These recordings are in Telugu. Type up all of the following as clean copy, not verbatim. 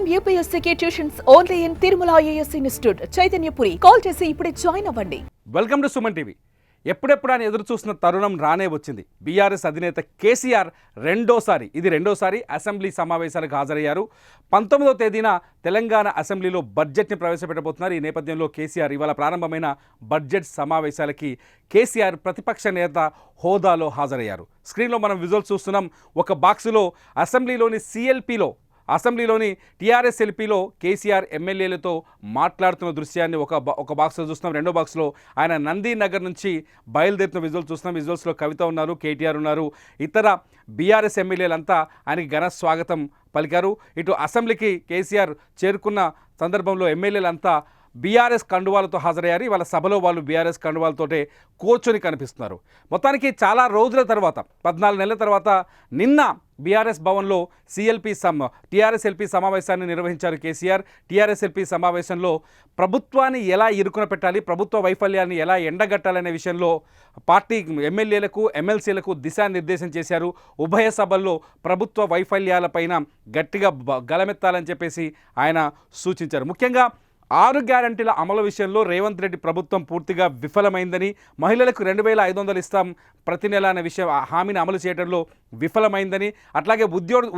IIM UPSC tuitions only in Tirumala IAS institute Chaitanyapuri. Call చేసి ఇప్పుడే జాయిన్ అవ్వండి. Welcome to Suman TV. ఎప్పుడెప్పుడు అని ఎదురు చూస్తున్న తరుణం రానే వచ్చింది. బీఆర్ఎస్ అధినేత కేసీఆర్ రెండోసారి అసెంబ్లీ సమావేశాలకు హాజరయ్యారు. 19వ తేదీన తెలంగాణ అసెంబ్లీలో బడ్జెట్ని ప్రవేశపెట్టబోతున్నారు. ఈ నేపథ్యంలో కేసీఆర్ ఇవాళ ప్రారంభమైన బడ్జెట్ సమావేశాలకి కేసీఆర్ ప్రతిపక్ష నేత హోదాలో హాజరయ్యారు. స్క్రీన్లో మనం విజువల్స్ చూస్తున్నాం. ఒక బాక్సులో అసెంబ్లీలోని టీఆర్ఎస్ ఎల్పీలో కేసీఆర్ ఎమ్మెల్యేలతో మాట్లాడుతున్న దృశ్యాన్ని ఒక బాక్స్లో చూస్తున్నాం. రెండో బాక్స్లో ఆయన నంది నగర్ నుంచి బయలుదేరుతున్న విజువల్స్ చూస్తున్నాం. విజువల్స్లో కవిత ఉన్నారు, కేటీఆర్ ఉన్నారు, ఇతర బీఆర్ఎస్ ఎమ్మెల్యేలంతా ఆయనకి ఘన స్వాగతం పలికారు. ఇటు అసెంబ్లీకి కేసీఆర్ చేరుకున్న సందర్భంలో ఎమ్మెల్యేలంతా బీఆర్ఎస్ కండువాలతో హాజరయ్యారు. వాళ్ళ సభలో వాళ్ళు బీఆర్ఎస్ కండువాలతోటే కూర్చొని కనిపిస్తున్నారు. మొత్తానికి చాలా రోజుల తర్వాత 14 నెలల తర్వాత నిన్న బీఆర్ఎస్ భవన్లో టీఆర్ఎస్ ఎల్పీ సమావేశాన్ని నిర్వహించారు కేసీఆర్. టీఆర్ఎస్ ఎల్పీ సమావేశంలో ప్రభుత్వాన్ని ఎలా ఇరుకున పెట్టాలి, ప్రభుత్వ వైఫల్యాన్ని ఎలా ఎండగట్టాలనే విషయంలో పార్టీ ఎమ్మెల్యేలకు ఎమ్మెల్సీలకు దిశానిర్దేశం చేశారు. ఉభయ సభల్లో ప్రభుత్వ వైఫల్యాలపైన గట్టిగా గలమెత్తాలని చెప్పేసి ఆయన సూచించారు. ముఖ్యంగా 6 గ్యారంటీల అమలు విషయంలో రేవంత్ రెడ్డి ప్రభుత్వం పూర్తిగా విఫలమైందని, మహిళలకు 2500 ఇస్తాం ప్రతి నెల అనే హామీని అమలు చేయడంలో విఫలమైందని, అట్లాగే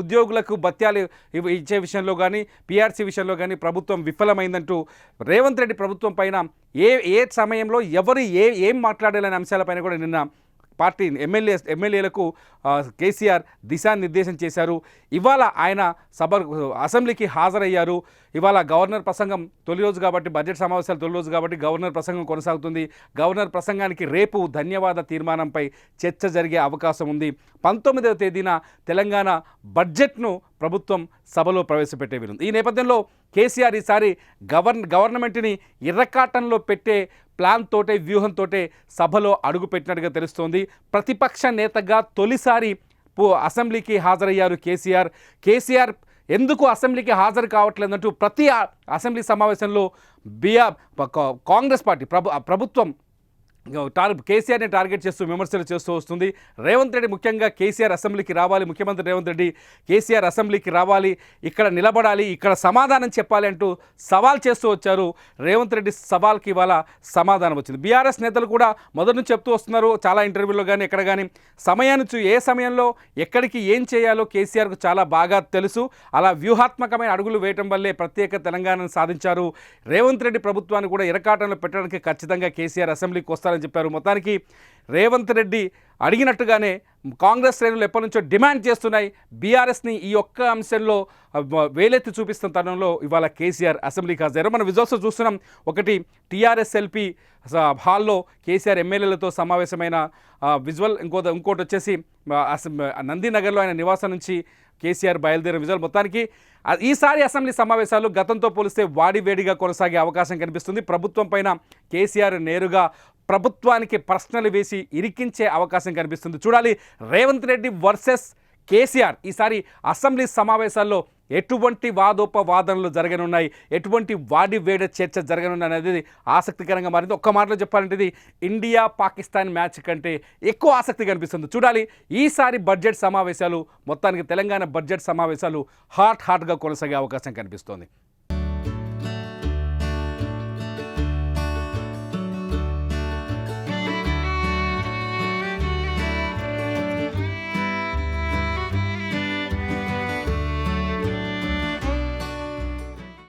ఉద్యోగులకు భత్యాలు ఇచ్చే విషయంలో కానీ పీఆర్సీ విషయంలో కానీ ప్రభుత్వం విఫలమైందంటూ రేవంత్ రెడ్డి ప్రభుత్వం పైన ఏ సమయంలో ఎవరు ఏం మాట్లాడాలనే అంశాలపైన కూడా నిన్న పార్టీ ఎమ్మెల్యేలకు కేసీఆర్ దిశానిర్దేశం చేశారు. ఇవాళ ఆయన అసెంబ్లీకి హాజరయ్యారు. ఇవాళ గవర్నర్ ప్రసంగం తొలి రోజు కాబట్టి, బడ్జెట్ సమావేశాలు తొలి రోజు కాబట్టి గవర్నర్ ప్రసంగం కొనసాగుతుంది. గవర్నర్ ప్రసంగానికి రేపు ధన్యవాద తీర్మానంపై చర్చ జరిగే అవకాశం ఉంది. 19వ తేదీన తెలంగాణ బడ్జెట్ను ప్రభుత్వం సభలో ప్రవేశపెట్టే వీలుంది. ఈ నేపథ్యంలో కేసీఆర్ ఈసారి గవర్నమెంట్ని ఇర్రకాటంలో పెట్టే ప్లాన్తోటే వ్యూహంతోటే సభలో అడుగుపెట్టినట్టుగా తెలుస్తోంది. ప్రతిపక్ష నేతగా తొలిసారి అసెంబ్లీకి హాజరయ్యారు కేసీఆర్ ఎందుకు అసెంబ్లీకి హాజరు కావట్లేదంటూ ప్రతి అసెంబ్లీ సమావేశంలో కాంగ్రెస్ పార్టీ ప్రభుత్వం కేసీఆర్ని టార్గెట్ చేస్తూ విమర్శలు చేస్తూ వస్తుంది. రేవంత్ రెడ్డి ముఖ్యంగా కేసీఆర్ అసెంబ్లీకి రావాలి, ముఖ్యమంత్రి రేవంత్ రెడ్డి కేసీఆర్ అసెంబ్లీకి రావాలి, ఇక్కడ నిలబడాలి, ఇక్కడ సమాధానం చెప్పాలి అంటూ సవాల్ చేస్తూ వచ్చారు. రేవంత్ రెడ్డి సవాల్కి ఇవాళ సమాధానం వచ్చింది. బీఆర్ఎస్ నేతలు కూడా మొదటి నుంచి చెప్తూ వస్తున్నారు, చాలా ఇంటర్వ్యూలో కానీ ఎక్కడ కానీ ఏ సమయంలో ఎక్కడికి ఏం చేయాలో కేసీఆర్కు చాలా బాగా తెలుసు. అలా వ్యూహాత్మకమైన అడుగులు వేయటం వల్లే ప్రత్యేక తెలంగాణను సాధించారు. రేవంత్ రెడ్డి ప్రభుత్వాన్ని కూడా ఇరకాటంలో పెట్టడానికి ఖచ్చితంగా కేసీఆర్ అసెంబ్లీకి వస్తారని చెప్పారు. మొత్తానికి రేవంత్ రెడ్డి అడిగినట్టుగానే కాంగ్రెస్ శ్రేణులు ఎప్పటి నుంచో డిమాండ్ చేస్తున్నాయి. బీఆర్ఎస్ని ఈ ఒక్క అంశంలో వేలెత్తి చూపిస్తున్న తరుణంలో ఇవాళ కేసీఆర్ అసెంబ్లీకి హాజరు. మనం విజువల్స్ చూస్తున్నాం. ఒకటి టీఆర్ఎస్ ఎల్పీ హాల్లో కేసీఆర్ ఎమ్మెల్యేలతో సమావేశమైన విజువల్, ఇంకోటి వచ్చేసి నందినగర్లో ఆయన నివాసం నుంచి కేసీఆర్ బయలుదేరిన విజువల్. మొత్తానికి ఈసారి అసెంబ్లీ సమావేశాలు గతంతో పోలిస్తే వాడివేడిగా కొనసాగే అవకాశం కనిపిస్తుంది. ప్రభుత్వం పైన కేసీఆర్ నేరుగా ప్రభుత్వానికి ప్రశ్నలు వేసి ఇరికించే అవకాశం కనిపిస్తుంది. చూడాలి రేవంత్ రెడ్డి వర్సెస్ కేసీఆర్ ఈసారి అసెంబ్లీ సమావేశాల్లో ఎటువంటి వాదోపవాదనలు జరగనున్నాయి, ఎటువంటి వాడివేడ చర్చ జరగనున్నాయి అనేది ఆసక్తికరంగా మారింది. ఒక్క మాటలో చెప్పాలంటే ఇది ఇండియా పాకిస్తాన్ మ్యాచ్ కంటే ఎక్కువ ఆసక్తి కనిపిస్తుంది. చూడాలి ఈసారి బడ్జెట్ సమావేశాలు, మొత్తానికి తెలంగాణ బడ్జెట్ సమావేశాలు హాట్గా కొనసాగే అవకాశం కనిపిస్తోంది.